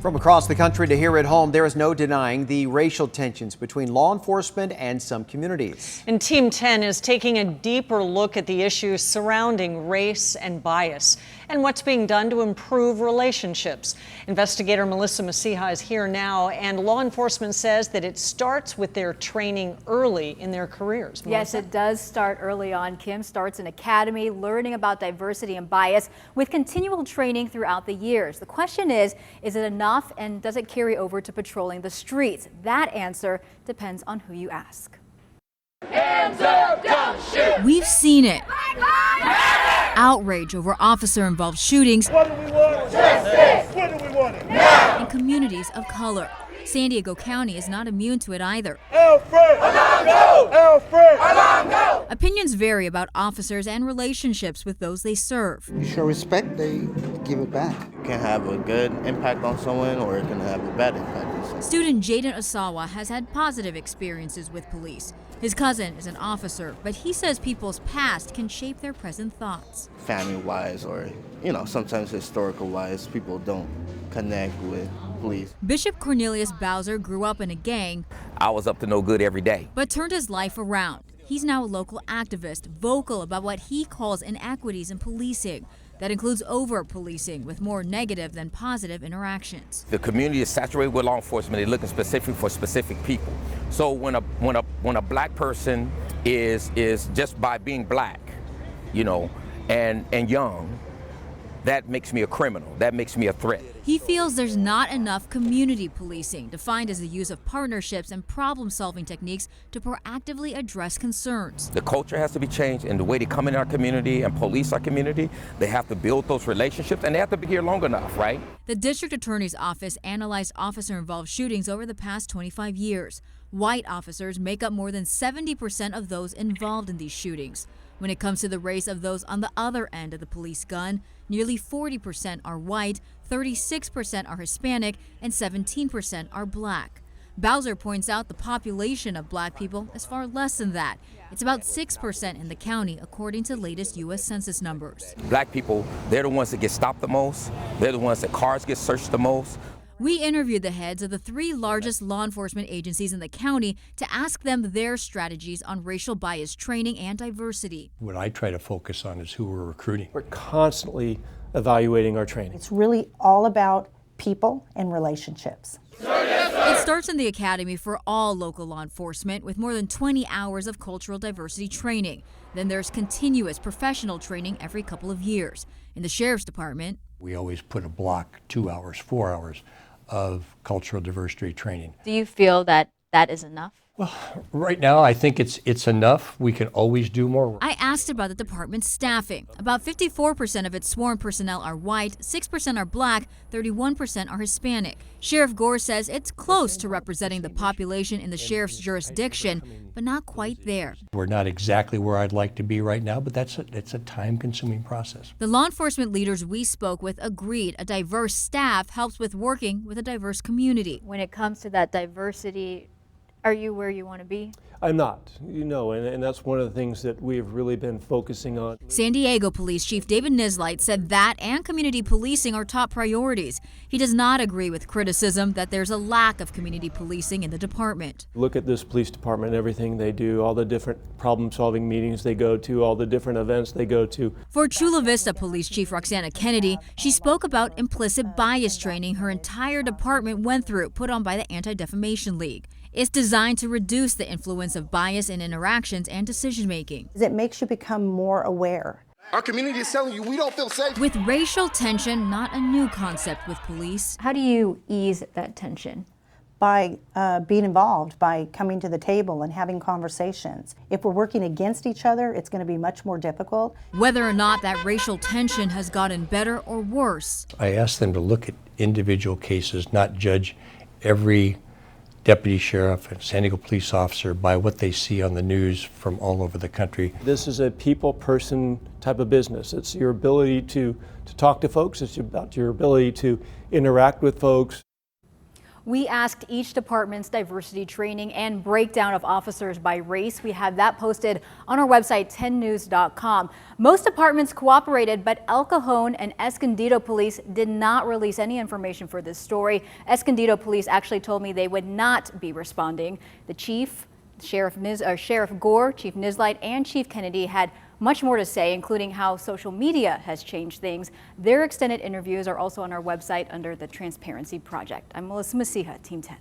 From across the country to here at home, there is no denying the racial tensions between law enforcement and some communities. And Team 10 is taking a deeper look at the issues surrounding race and bias and what's being done to improve relationships. Investigator Melissa Masiha is here now, and law enforcement says that it starts with their training early in their careers. Yes, it does start early on. Kim starts an academy learning about diversity and bias with continual training throughout the years. The question is it enough, and does it carry over to patrolling the streets? That answer depends on who you ask. Hands up, don't shoot! We've seen it. Outrage over officer-involved shootings. What do we want? Justice! When do we want it? Now! In communities of color. San Diego County is not immune to it either. Alfred! Alarm go! Alfred! Alarm go! Opinions vary about officers and relationships with those they serve. You show respect, they give it back. It can have a good impact on someone, or it can have a bad impact on someone. Student Jaden Osawa has had positive experiences with police. His cousin is an officer, but he says people's past can shape their present thoughts. Family-wise, or, sometimes historical-wise, people don't connect with police. Bishop Cornelius Bowser grew up in a gang. I was up to no good every day. But turned his life around. He's now a local activist, vocal about what he calls inequities in policing. That includes over-policing with more negative than positive interactions. The community is saturated with law enforcement. They're looking specific for specific people. So when a black person is just by being black, and young, that makes me a criminal. That makes me a threat. He feels there's not enough community policing, defined as the use of partnerships and problem-solving techniques to proactively address concerns. The culture has to be changed, and the way they come in our community and police our community, they have to build those relationships, and they have to be here long enough, right? The district attorney's office analyzed officer-involved shootings over the past 25 years. White officers make up more than 70% of those involved in these shootings. When it comes to the race of those on the other end of the police gun, nearly 40% are white, 36% are Hispanic, and 17% are black. Bowser points out the population of black people is far less than that. It's about 6% in the county, according to latest U.S. Census numbers. Black people, they're the ones that get stopped the most. They're the ones that cars get searched the most. We interviewed the heads of the 3 largest law enforcement agencies in the county to ask them their strategies on racial bias training and diversity. What I try to focus on is who we're recruiting. We're constantly evaluating our training. It's really all about people and relationships. It starts in the academy for all local law enforcement with more than 20 hours of cultural diversity training. Then there's continuous professional training every couple of years. In the sheriff's department, we always put a block, 2 hours, 4 hours of cultural diversity training. Do you feel that that is enough? Well, right now I think it's enough. We can always do more. I asked about the department's staffing. About 54% of its sworn personnel are white, 6% are black, 31% are Hispanic. Sheriff Gore says it's close to representing the population in the sheriff's jurisdiction, but not quite there. We're not exactly where I'd like to be right now, but it's a time-consuming process. The law enforcement leaders we spoke with agreed a diverse staff helps with working with a diverse community. When it comes to that diversity, are you where you want to be? I'm not, and that's one of the things that we have really been focusing on. San Diego Police Chief David Nislight said that and community policing are top priorities. He does not agree with criticism that there's a lack of community policing in the department. Look at this police department, everything they do, all the different problem-solving meetings they go to, all the different events they go to. For Chula Vista Police Chief Roxana Kennedy, she spoke about implicit bias training her entire department went through, put on by the Anti-Defamation League. It's designed to reduce the influence of bias in interactions and decision-making. It makes you become more aware. Our community is telling you we don't feel safe. With racial tension not a new concept with police. How do you ease that tension? By being involved, by coming to the table and having conversations. If we're working against each other, it's going to be much more difficult. Whether or not that racial tension has gotten better or worse. I ask them to look at individual cases, not judge every deputy sheriff and San Diego police officer by what they see on the news from all over the country. This is a people-person type of business. It's your ability to talk to folks. It's about your ability to interact with folks. We asked each department's diversity training and breakdown of officers by race. We have that posted on our website, 10news.com. Most departments cooperated, but El Cajon and Escondido Police did not release any information for this story. Escondido Police actually told me they would not be responding. The chief, Sheriff Gore, Chief Nislight, and Chief Kennedy had much more to say, including how social media has changed things. Their extended interviews are also on our website under the Transparency Project. I'm Melissa Messiha, Team 10.